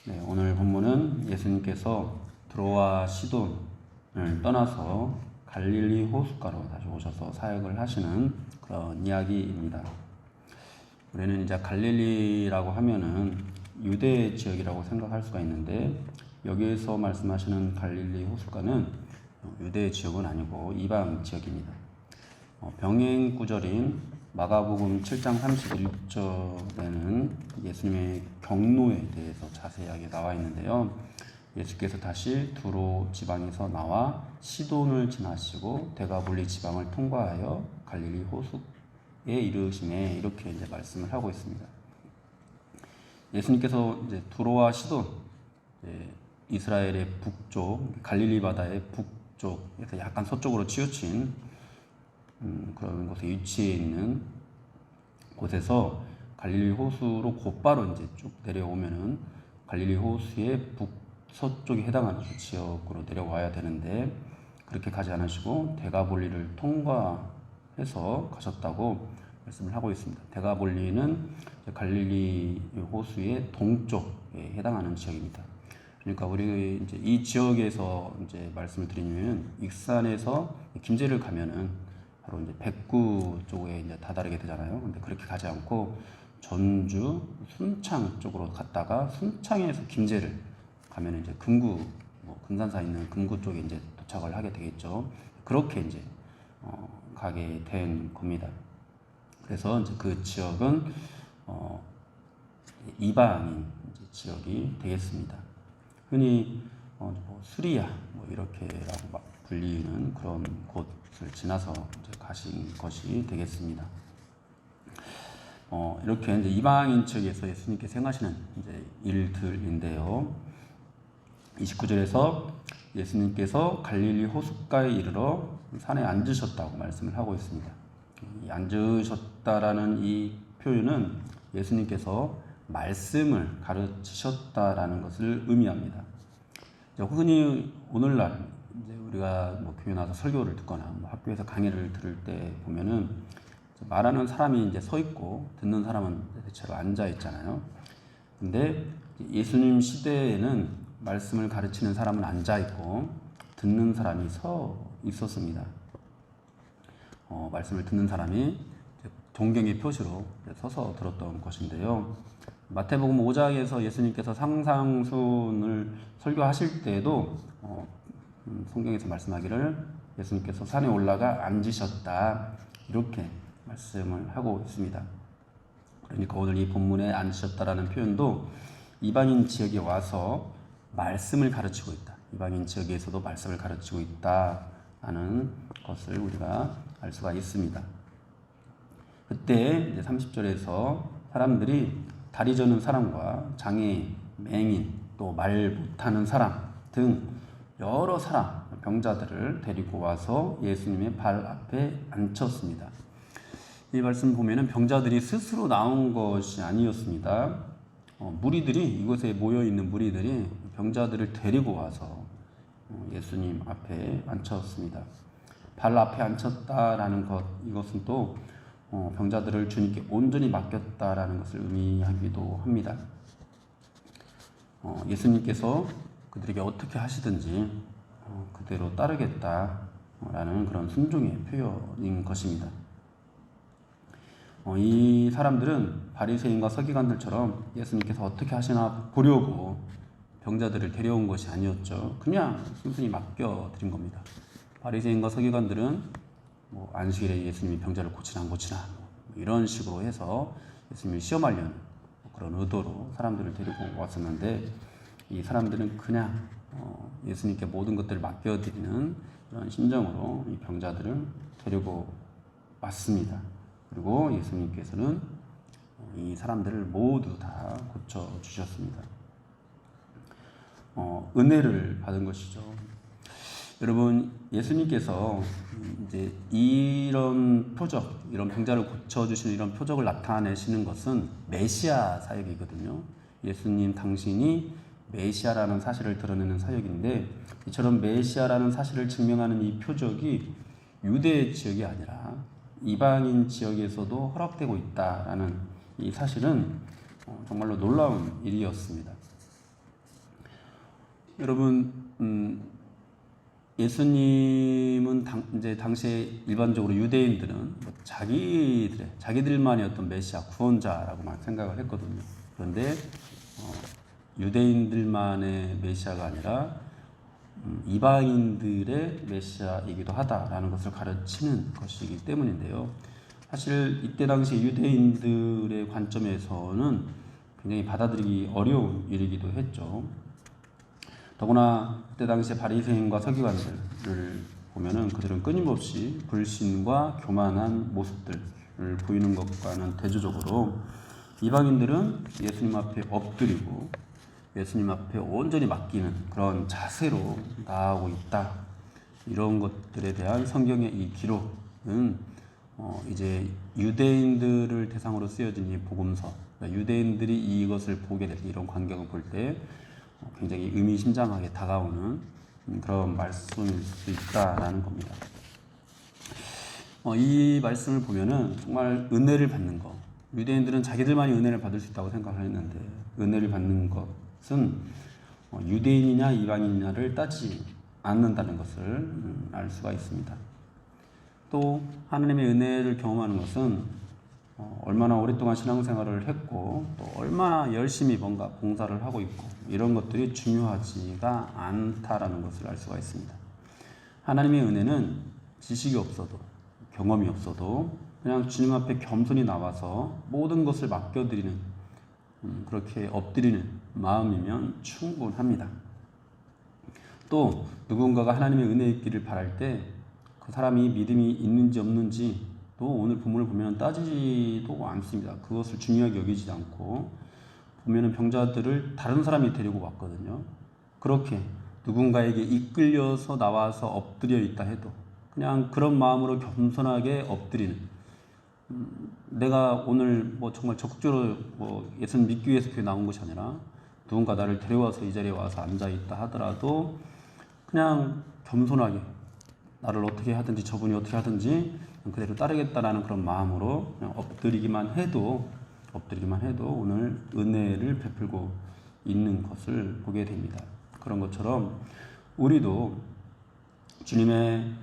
네, 오늘 본문은 예수님께서 드로아 시돈을 떠나서 갈릴리 호숫가로 다시 오셔서 사역을 하시는 그런 이야기입니다. 우리는 이제 갈릴리라고 하면은 유대 지역이라고 생각할 수가 있는데, 여기에서 말씀하시는 갈릴리 호숫가는 유대 지역은 아니고 이방 지역입니다. 병행 구절인 마가복음 7장 31절에는 예수님의 경로에 대해서 자세하게 나와 있는데요. 예수께서 다시 두로 지방에서 나와 시돈을 지나시고 데가볼리 지방을 통과하여 갈릴리 호숫에 이르심에 이렇게 이제 말씀을 하고 있습니다. 예수님께서 이제 두로와 시돈, 이스라엘의 북쪽, 갈릴리 바다의 북쪽에서 약간 서쪽으로 치우친 그런 곳에 위치해 있는 곳에서 갈릴리 호수로 곧바로 이제 쭉 내려오면은 갈릴리 호수의 북서쪽에 해당하는 지역으로 내려와야 되는데, 그렇게 가지 않으시고 데가볼리를 통과해서 가셨다고 말씀을 하고 있습니다. 데가볼리는 갈릴리 호수의 동쪽에 해당하는 지역입니다. 그러니까 우리 이제 이 지역에서 이제 말씀을 드리면, 익산에서 김제를 가면은 바로 이제 백구 쪽에 이제 다다르게 되잖아요. 근데 그렇게 가지 않고 전주, 순창 쪽으로 갔다가 순창에서 김제를 가면 이제 금구, 금산사에 있는 금구 쪽에 이제 도착을 하게 되겠죠. 그렇게 이제 가게 된 겁니다. 그래서 이제 그 지역은 이방인 지역이 되겠습니다. 흔히 수리야 이렇게라고 불리는 그런 곳을 지나서 이제 가신 것이 되겠습니다. 이렇게 이제 이방인 측에서 예수님께서 행하시는 이제 일들인데요. 29절에서 예수님께서 갈릴리 호숫가에 이르러 산에 앉으셨다고 말씀을 하고 있습니다. 이 앉으셨다라는 이 표현은 예수님께서 말씀을 가르치셨다라는 것을 의미합니다. 흔히 오늘날 이제 우리가 교회 나와서 설교를 듣거나 학교에서 강의를 들을 때 보면은 말하는 사람이 이제 서 있고 듣는 사람은 대체로 앉아 있잖아요. 근데 예수님 시대에는 말씀을 가르치는 사람은 앉아 있고 듣는 사람이 서 있었습니다. 말씀을 듣는 사람이 동경의 표시로 서서 들었던 것인데요. 마태복음 5장에서 예수님께서 상상순을 설교하실 때에도 성경에서 말씀하기를 예수님께서 산에 올라가 앉으셨다 이렇게 말씀을 하고 있습니다. 그러니까 오늘 이 본문에 앉으셨다라는 표현도 이방인 지역에 와서 말씀을 가르치고 있다, 이방인 지역에서도 말씀을 가르치고 있다라는 것을 우리가 알 수가 있습니다. 그때 이제 30절에서 사람들이 다리 저는 사람과 장애, 맹인, 또 말 못하는 사람 등 여러 사람, 병자들을 데리고 와서 예수님의 발 앞에 앉혔습니다. 이 말씀 보면은 병자들이 스스로 나온 것이 아니었습니다. 무리들이, 이곳에 모여 있는 무리들이 병자들을 데리고 와서 예수님 앞에 앉혔습니다. 발 앞에 앉혔다라는 것, 이것은 또 병자들을 주님께 온전히 맡겼다라는 것을 의미하기도 합니다. 예수님께서 그들에게 어떻게 하시든지 그대로 따르겠다라는 그런 순종의 표현인 것입니다. 이 사람들은 바리새인과 서기관들처럼 예수님께서 어떻게 하시나 보려고 병자들을 데려온 것이 아니었죠. 그냥 순순히 맡겨드린 겁니다. 바리새인과 서기관들은 안식일에 예수님이 병자를 고치나 안 고치나 이런 식으로 해서 예수님을 시험하려는 그런 의도로 사람들을 데리고 왔었는데, 이 사람들은 그냥 예수님께 모든 것들을 맡겨드리는 그런 심정으로 이 병자들을 데리고 왔습니다. 그리고 예수님께서는 이 사람들을 모두 다 고쳐주셨습니다. 은혜를 받은 것이죠. 여러분, 예수님께서 이제 이런 표적, 이런 병자를 고쳐주시는 이런 표적을 나타내시는 것은 메시아 사역이거든요. 예수님 당신이 메시아라는 사실을 드러내는 사역인데, 이처럼 메시아라는 사실을 증명하는 이 표적이 유대 지역이 아니라 이방인 지역에서도 허락되고 있다라는 이 사실은 정말로 놀라운 일이었습니다. 여러분, 예수님은 이제 당시에 일반적으로 유대인들은 뭐 자기들만의 어떤 메시아, 구원자라고만 생각을 했거든요. 그런데 유대인들만의 메시아가 아니라 이방인들의 메시아이기도 하다라는 것을 가르치는 것이기 때문인데요. 사실 이때 당시 유대인들의 관점에서는 굉장히 받아들이기 어려운 일이기도 했죠. 더구나 그때 당시에 바리새인과 서기관들을 보면은 그들은 끊임없이 불신과 교만한 모습들을 보이는 것과는 대조적으로 이방인들은 예수님 앞에 엎드리고 예수님 앞에 온전히 맡기는 그런 자세로 나아가고 있다. 이런 것들에 대한 성경의 이 기록은 이제 유대인들을 대상으로 쓰여진 이 복음서, 그러니까 유대인들이 이것을 보게 될 이런 광경을 볼 때 굉장히 의미심장하게 다가오는 그런 말씀일 수 있다라는 겁니다. 이 말씀을 보면은 정말 은혜를 받는 것, 유대인들은 자기들만이 은혜를 받을 수 있다고 생각을 했는데 은혜를 받는 것은 유대인이냐 이방인이냐를 따지지 않는다는 것을 알 수가 있습니다. 또 하나님의 은혜를 경험하는 것은 얼마나 오랫동안 신앙생활을 했고 또 얼마나 열심히 뭔가 봉사를 하고 있고 이런 것들이 중요하지가 않다라는 것을 알 수가 있습니다. 하나님의 은혜는 지식이 없어도 경험이 없어도 그냥 주님 앞에 겸손히 나와서 모든 것을 맡겨드리는 그렇게 엎드리는 마음이면 충분합니다. 또 누군가가 하나님의 은혜 있기를 바랄 때 그 사람이 믿음이 있는지 없는지 또 오늘 본문을 보면 따지지도 않습니다. 그것을 중요하게 여기지 않고 보면은 병자들을 다른 사람이 데리고 왔거든요. 그렇게 누군가에게 이끌려서 나와서 엎드려 있다 해도 그냥 그런 마음으로 겸손하게 엎드리는 내가 오늘 뭐 정말 적극적으로 예수님 믿기 위해서 교회 나온 것이 아니라 누군가 나를 데려와서 이 자리에 와서 앉아 있다 하더라도 그냥 겸손하게 나를 어떻게 하든지 저분이 어떻게 하든지 그대로 따르겠다라는 그런 마음으로 그냥 엎드리기만 해도 오늘 은혜를 베풀고 있는 것을 보게 됩니다. 그런 것처럼 우리도 주님의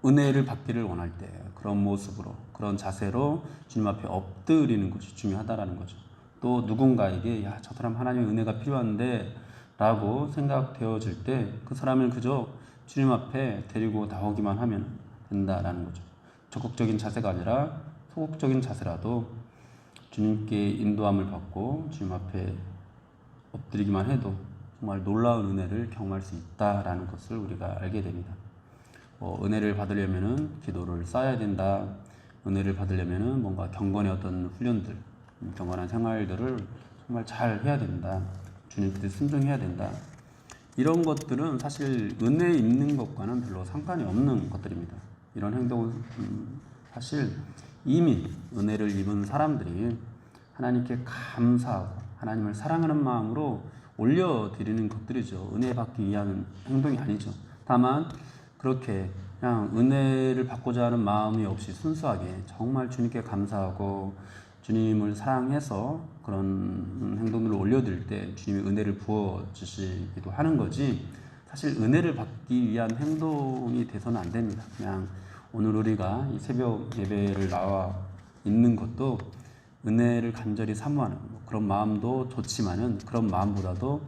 은혜를 받기를 원할 때 그런 모습으로 그런 자세로 주님 앞에 엎드리는 것이 중요하다라는 거죠. 또 누군가에게 야, 저 사람 하나님의 은혜가 필요한데 라고 생각되어질 때 그 사람을 그저 주님 앞에 데리고 나오기만 하면 된다라는 거죠. 적극적인 자세가 아니라 소극적인 자세라도 주님께 인도함을 받고 주님 앞에 엎드리기만 해도 정말 놀라운 은혜를 경험할 수 있다라는 것을 우리가 알게 됩니다. 은혜를 받으려면은 기도를 쌓아야 된다. 은혜를 받으려면은 뭔가 경건의 어떤 훈련들, 경건한 생활들을 정말 잘 해야 된다. 주님께 순종해야 된다. 이런 것들은 사실 은혜 있는 것과는 별로 상관이 없는 것들입니다. 이런 행동은 사실 이미 은혜를 입은 사람들이 하나님께 감사하고 하나님을 사랑하는 마음으로 올려드리는 것들이죠. 은혜 받기 위한 행동이 아니죠. 다만 그렇게 그냥 은혜를 받고자 하는 마음이 없이 순수하게 정말 주님께 감사하고 주님을 사랑해서 그런 행동들을 올려드릴 때 주님의 은혜를 부어주시기도 하는 거지 사실 은혜를 받기 위한 행동이 돼서는 안 됩니다. 그냥 오늘 우리가 이 새벽 예배를 나와 있는 것도 은혜를 간절히 사모하는 그런 마음도 좋지만은 그런 마음보다도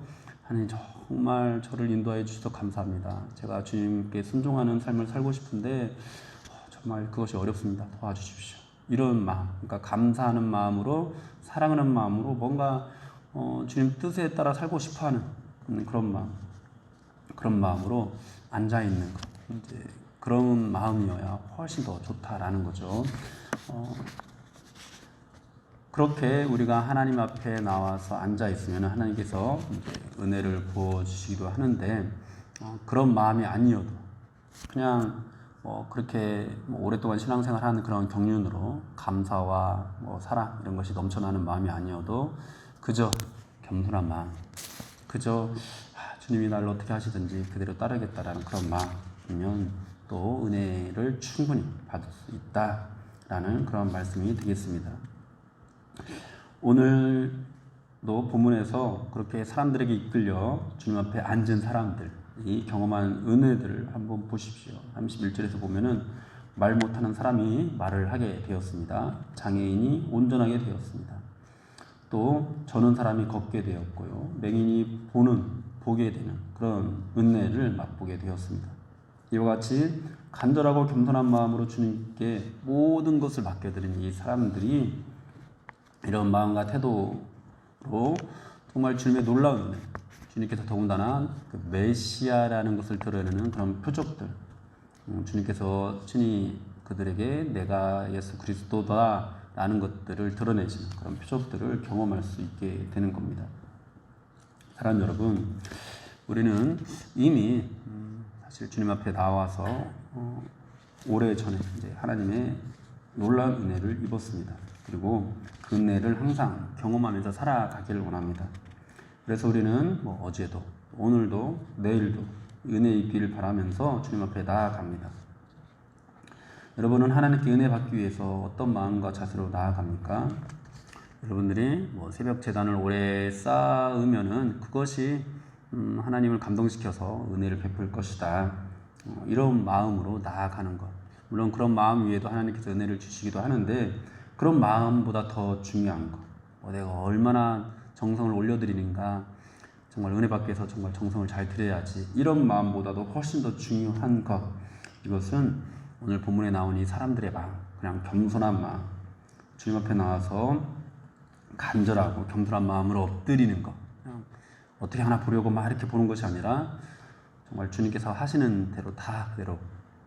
하나님 정말 저를 인도하여 주셔서 감사합니다. 제가 주님께 순종하는 삶을 살고 싶은데 정말 그것이 어렵습니다. 도와주십시오. 이런 마음, 그러니까 감사하는 마음으로 사랑하는 마음으로 뭔가 주님 뜻에 따라 살고 싶어하는 그런 마음으로 앉아 있는 것, 이제 그런 마음이어야 훨씬 더 좋다라는 거죠. 그렇게 우리가 하나님 앞에 나와서 앉아 있으면 하나님께서 은혜를 부어 주시기도 하는데 그런 마음이 아니어도 그냥 그렇게 오랫동안 신앙생활하는 그런 경륜으로 감사와 사랑 이런 것이 넘쳐나는 마음이 아니어도 그저 겸손한 마음, 그저 주님이 나를 어떻게 하시든지 그대로 따르겠다라는 그런 마음이면 또 은혜를 충분히 받을 수 있다라는 그런 말씀이 되겠습니다. 오늘 본문에서 그렇게 사람들에게 이끌려 주님 앞에 앉은 사람들, 이 경험한 은혜들을 한번 보십시오. 31절에서 보면은 말 못하는 사람이 말을 하게 되었습니다. 장애인이 온전하게 되었습니다. 또 저는 사람이 걷게 되었고요. 맹인이 보게 되는 그런 은혜를 맛보게 되었습니다. 이와 같이 간절하고 겸손한 마음으로 주님께 모든 것을 맡겨드린 이 사람들이 이런 마음과 태도로 정말 주님의 놀라운 은혜, 주님께서 더군다나 그 메시아라는 것을 드러내는 그런 표적들, 주님께서 친히 그들에게 내가 예수 그리스도다 라는 것들을 드러내시는 그런 표적들을 경험할 수 있게 되는 겁니다. 사랑하는 여러분, 우리는 이미 사실 주님 앞에 나와서 오래전에 이제 하나님의 놀라운 은혜를 입었습니다. 그리고 그 은혜를 항상 경험하면서 살아가기를 원합니다. 그래서 우리는 어제도 오늘도 내일도 은혜 있기를 바라면서 주님 앞에 나아갑니다. 여러분은 하나님께 은혜 받기 위해서 어떤 마음과 자세로 나아갑니까? 여러분들이 새벽 제단을 오래 쌓으면은 그것이 하나님을 감동시켜서 은혜를 베풀 것이다. 이런 마음으로 나아가는 것. 물론 그런 마음 위에도 하나님께서 은혜를 주시기도 하는데 그런 마음보다 더 중요한 것. 내가 얼마나 정성을 올려드리는가. 정말 은혜 받기 위해서 정말 정성을 잘 드려야지. 이런 마음보다도 훨씬 더 중요한 것. 이것은 오늘 본문에 나온 이 사람들의 마음, 그냥 겸손한 마음, 주님 앞에 나와서 간절하고 겸손한 마음으로 엎드리는 것. 그냥 어떻게 하나 보려고 막 이렇게 보는 것이 아니라 정말 주님께서 하시는 대로 다 그대로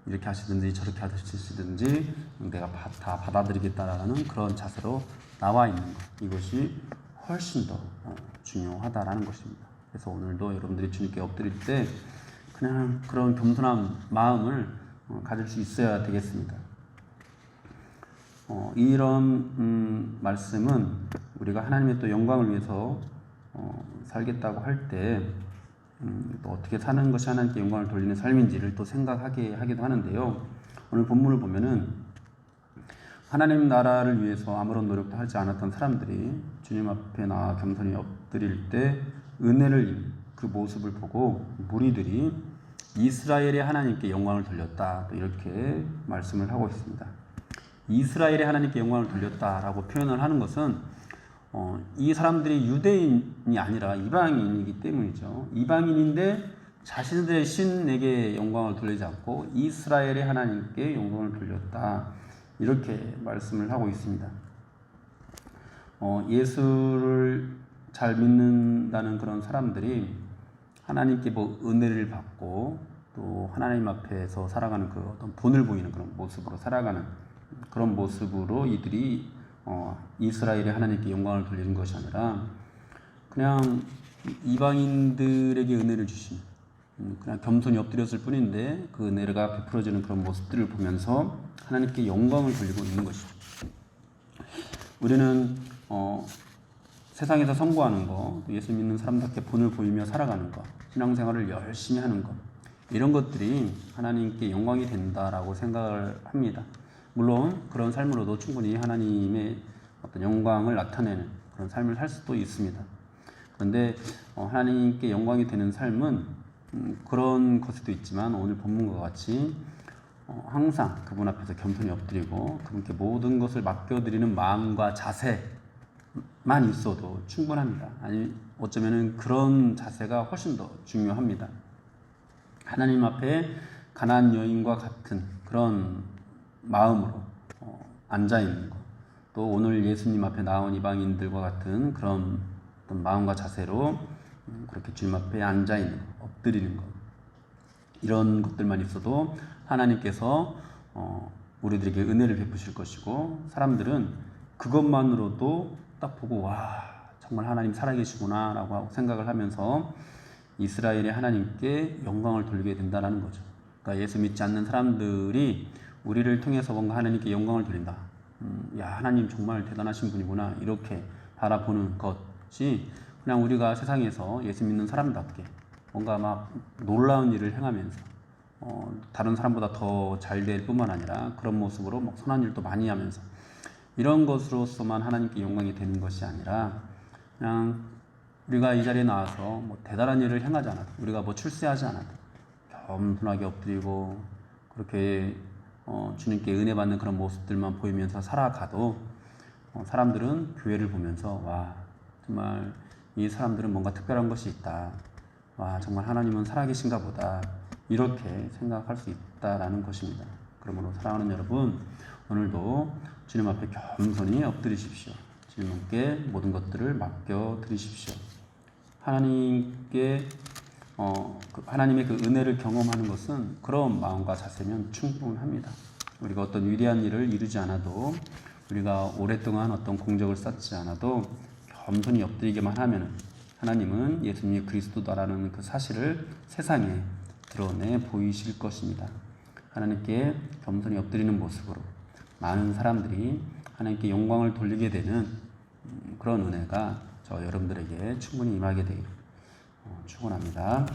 이렇게 하시든지 저렇게 하시든지 내가 다 받아들이겠다라는 그런 자세로 나와 있는 것. 이것이 훨씬 더 중요하다라는 것입니다. 그래서 오늘도 여러분들이 주님께 엎드릴 때 그냥 그런 겸손한 마음을 가질 수 있어야 되겠습니다. 이런 말씀은 우리가 하나님의 또 영광을 위해서 살겠다고 할 때 또 어떻게 사는 것이 하나님께 영광을 돌리는 삶인지를 또 생각하게 하기도 하는데요. 오늘 본문을 보면은 하나님 나라를 위해서 아무런 노력도 하지 않았던 사람들이 주님 앞에 나와 겸손히 엎드릴 때 은혜를 그 모습을 보고 무리들이 이스라엘의 하나님께 영광을 돌렸다. 또 이렇게 말씀을 하고 있습니다. 이스라엘의 하나님께 영광을 돌렸다라고 표현을 하는 것은 이 사람들이 유대인이 아니라 이방인이기 때문이죠. 이방인인데 자신들의 신에게 영광을 돌리지 않고 이스라엘의 하나님께 영광을 돌렸다. 이렇게 말씀을 하고 있습니다. 예수를 잘 믿는다는 그런 사람들이 하나님께 은혜를 받고 또 하나님 앞에서 살아가는 그 어떤 본을 보이는 그런 모습으로 살아가는 그런 모습으로 이들이 이스라엘의 하나님께 영광을 돌리는 것이 아니라 그냥 이방인들에게 은혜를 주신 그냥 겸손히 엎드렸을 뿐인데 그 은혜가 베풀어지는 그런 모습들을 보면서 하나님께 영광을 돌리고 있는 것이죠. 우리는 세상에서 선고하는 것, 예수 믿는 사람답게 본을 보이며 살아가는 것, 신앙생활을 열심히 하는 것, 이런 것들이 하나님께 영광이 된다라고 생각을 합니다. 물론 그런 삶으로도 충분히 하나님의 어떤 영광을 나타내는 그런 삶을 살 수도 있습니다. 그런데 하나님께 영광이 되는 삶은 그런 것도 있지만 오늘 본문과 같이 항상 그분 앞에서 겸손히 엎드리고 그분께 모든 것을 맡겨드리는 마음과 자세만 있어도 충분합니다. 아니 어쩌면은 그런 자세가 훨씬 더 중요합니다. 하나님 앞에 가난한 여인과 같은 그런 마음으로 앉아 있는 것, 또 오늘 예수님 앞에 나온 이방인들과 같은 그런 어떤 마음과 자세로 그렇게 주님 앞에 앉아 있는 것, 엎드리는 것, 이런 것들만 있어도 하나님께서 우리들에게 은혜를 베푸실 것이고 사람들은 그것만으로도 딱 보고 와 정말 하나님 살아계시구나 라고 생각을 하면서 이스라엘의 하나님께 영광을 돌리게 된다는 거죠. 그러니까 예수 믿지 않는 사람들이 우리를 통해서 뭔가 하나님께 영광을 돌린다. 야 하나님 정말 대단하신 분이구나 이렇게 바라보는 것이 그냥 우리가 세상에서 예수 믿는 사람답게 뭔가 막 놀라운 일을 행하면서 다른 사람보다 더 잘 될 뿐만 아니라 그런 모습으로 선한 일도 많이 하면서 이런 것으로서만 하나님께 영광이 되는 것이 아니라 그냥 우리가 이 자리에 나와서 뭐 대단한 일을 행하지 않아도, 우리가 뭐 출세하지 않아도 겸손하게 엎드리고 그렇게 주님께 은혜 받는 그런 모습들만 보이면서 살아가도 사람들은 교회를 보면서 와, 정말 이 사람들은 뭔가 특별한 것이 있다. 와, 정말 하나님은 살아계신가 보다. 이렇게 생각할 수 있다라는 것입니다. 그러므로 사랑하는 여러분, 오늘도 주님 앞에 겸손히 엎드리십시오. 주님께 모든 것들을 맡겨 드리십시오. 하나님께 하나님의 그 은혜를 경험하는 것은 그런 마음과 자세면 충분합니다. 우리가 어떤 위대한 일을 이루지 않아도, 우리가 오랫동안 어떤 공적을 쌓지 않아도 겸손히 엎드리기만 하면 하나님은 예수님이 그리스도다라는 그 사실을 세상에 드러내 보이실 것입니다. 하나님께 겸손히 엎드리는 모습으로 많은 사람들이 하나님께 영광을 돌리게 되는 그런 은혜가 저 여러분들에게 충분히 임하게 되기를 축원합니다.